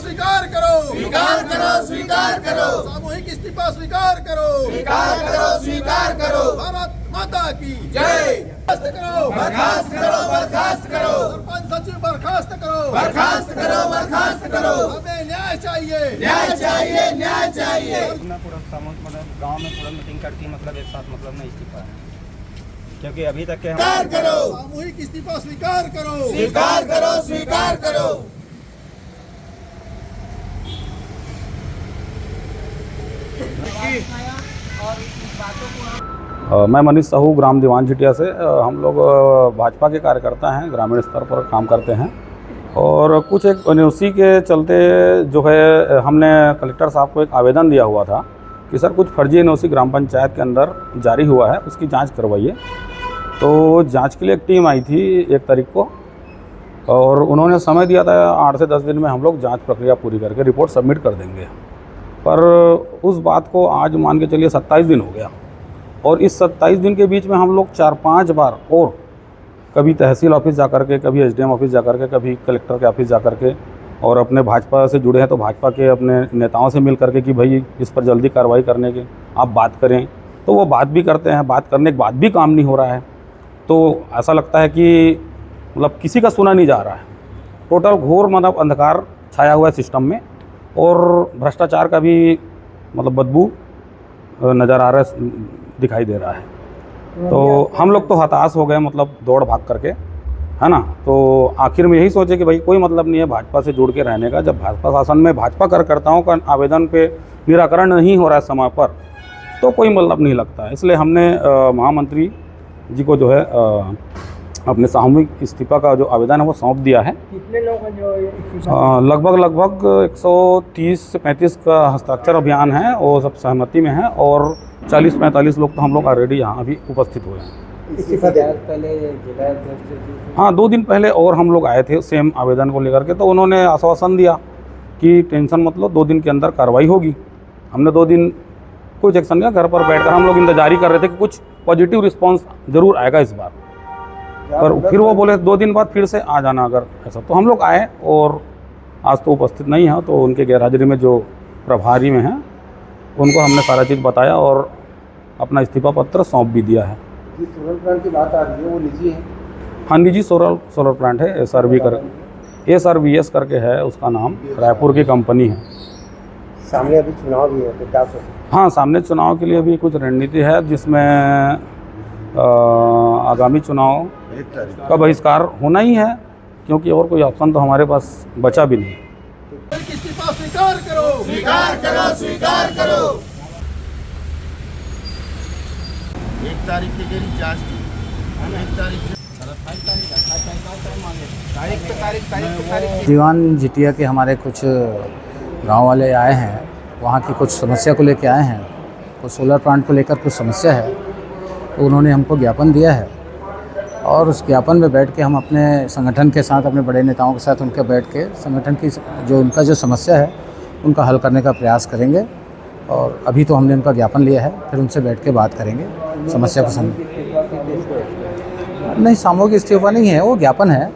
स्वीकार करो, स्वीकार करो, स्वीकार करो, सामूहिक इस्तीफा स्वीकार करो, स्वीकार करो, स्वीकार करो। भारत माता की जय। बर्खास्त करो, बर्खास्त करो, बर्खास्त करो, सरपंच सचिव बर्खास्त करो, बर्खास्त करो, बर्खास्त करो। हमें न्याय चाहिए, न्याय चाहिए, न्याय चाहिए। मैं पूरा मतलब गांव में पूरा मीटिंग करके मतलब एक साथ मतलब नहीं इस्तीफा है, क्योंकि अभी तक के स्वीकार करो, सामूहिक इस्तीफा स्वीकार करो, स्वीकार करो, स्वीकार करो। मैं मनीष साहू ग्राम दीवान झिटिया से। हम लोग भाजपा के कार्यकर्ता हैं, ग्रामीण स्तर पर काम करते हैं और कुछ एक उसी के चलते जो है हमने कलेक्टर साहब को एक आवेदन दिया हुआ था कि सर कुछ फर्जी एनओसी ग्राम पंचायत के अंदर जारी हुआ है, उसकी जांच करवाइए। तो जांच के लिए एक टीम आई थी 1 तारीख को और उन्होंने समय दिया था 8 से 10 दिन में हम लोग जांच प्रक्रिया पूरी करके रिपोर्ट सबमिट कर देंगे। पर उस बात को आज मान के चलिए 27 दिन हो गया और इस 27 दिन के बीच में हम लोग 4-5 बार और कभी तहसील ऑफिस जा कर के, कभी एसडीएम ऑफिस जा कर के, कभी कलेक्टर के ऑफिस जा कर के और अपने भाजपा से जुड़े हैं तो भाजपा के अपने नेताओं से मिल करके कि भाई इस पर जल्दी कार्रवाई करने की आप बात करें, तो वो बात भी करते हैं। बात करने के बाद भी काम नहीं हो रहा है, तो ऐसा लगता है कि मतलब किसी का सुना नहीं जा रहा है। टोटल घोर मतलब अंधकार छाया हुआ है सिस्टम में और भ्रष्टाचार का भी मतलब बदबू नज़र आ रहा है, दिखाई दे रहा है। तो हम लोग तो हताश हो गए, मतलब दौड़ भाग करके, है ना। तो आखिर में यही सोचे कि भाई कोई मतलब नहीं है भाजपा से जुड़ के रहने का। जब भाजपा शासन में भाजपा कार्यकर्ताओं का आवेदन पे निराकरण नहीं हो रहा है समय पर, तो कोई मतलब नहीं लगता। इसलिए हमने महामंत्री जी को जो है अपने सामूहिक इस्तीफा का जो आवेदन है वो सौंप दिया है। कितने लोगों का जो लगभग 130 से 35 का हस्ताक्षर अभियान है, वो सब सहमति में है और 40-45 लोग तो हम लोग ऑलरेडी यहाँ अभी उपस्थित हुए हैं। इस्तीफा पहले जिला अध्यक्ष हाँ, 2 दिन पहले और हम लोग आए थे सेम आवेदन को लेकर के, तो उन्होंने आश्वासन दिया कि टेंशन मत लो, 2 दिन के अंदर कार्रवाई होगी। हमने 2 दिन कुछ एक्शन लिया, घर पर बैठकर हम लोग इंतजार कर रहे थे कि कुछ पॉजिटिव रिस्पॉन्स जरूर आएगा इस बार। पर फिर वो बोले 2 दिन बाद फिर से आ जाना अगर ऐसा। तो हम लोग आए और आज तो उपस्थित नहीं है, तो उनके गैरहाजिरी में जो प्रभारी में हैं उनको हमने सारा चीज़ बताया और अपना इस्तीफा पत्र सौंप भी दिया है। जिस सोलर प्लांट की बात आ रही है वो निजी है? हाँ, निजी सोलर प्लांट है, SRVS करके है उसका नाम, रायपुर की कंपनी है। सामने अभी चुनाव भी है, तो क्या सोचते? हाँ, सामने चुनाव के लिए भी कुछ रणनीति है जिसमें आगामी चुनाव का बहिष्कार होना ही है, क्योंकि और कोई ऑप्शन तो हमारे पास बचा भी नहीं। इस्तीफा स्वीकार करो, स्वीकार करो, स्वीकार करो। 1 तारीख की मेरी जांच की, 1 तारीख दीवान झिटिया के हमारे कुछ गांव वाले आए हैं, वहाँ की कुछ समस्या को लेकर आए हैं। कुछ सोलर प्लांट को लेकर कुछ समस्या है, तो उन्होंने हमको ज्ञापन दिया है और उस ज्ञापन में बैठ के हम अपने संगठन के साथ, अपने बड़े नेताओं के साथ उनके बैठ के संगठन की जो उनका जो समस्या है उनका हल करने का प्रयास करेंगे। और अभी तो हमने उनका ज्ञापन लिया है, फिर उनसे बैठ के बात करेंगे समस्या को नहीं, सामूहिक इस्तीफा नहीं है, वो ज्ञापन है।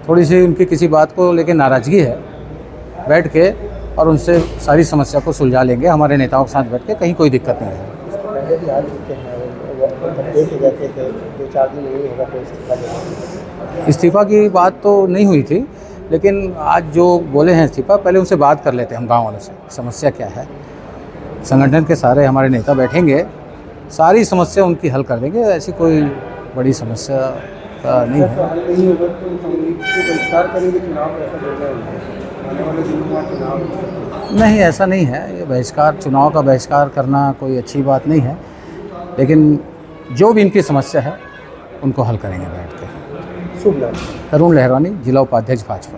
थोड़ी सी उनकी किसी बात को लेकर नाराज़गी है, बैठ के और उनसे सारी समस्या को सुलझा लेंगे हमारे नेताओं के साथ बैठ के, कहीं कोई दिक्कत नहीं है। इस्तीफा की बात तो नहीं हुई थी, लेकिन आज जो बोले हैं इस्तीफा, पहले उनसे बात कर लेते हैं हम गाँव वालों से, समस्या क्या है। संगठन के सारे हमारे नेता बैठेंगे, सारी समस्या उनकी हल कर देंगे, ऐसी कोई बड़ी समस्या का नहीं है। नहीं, ऐसा नहीं है, ये बहिष्कार, चुनाव का बहिष्कार करना कोई अच्छी बात नहीं है, लेकिन जो भी इनकी समस्या है उनको हल करेंगे बैठ के। शुभ नाम? तरुण लहरानी, जिला उपाध्यक्ष भाजपा।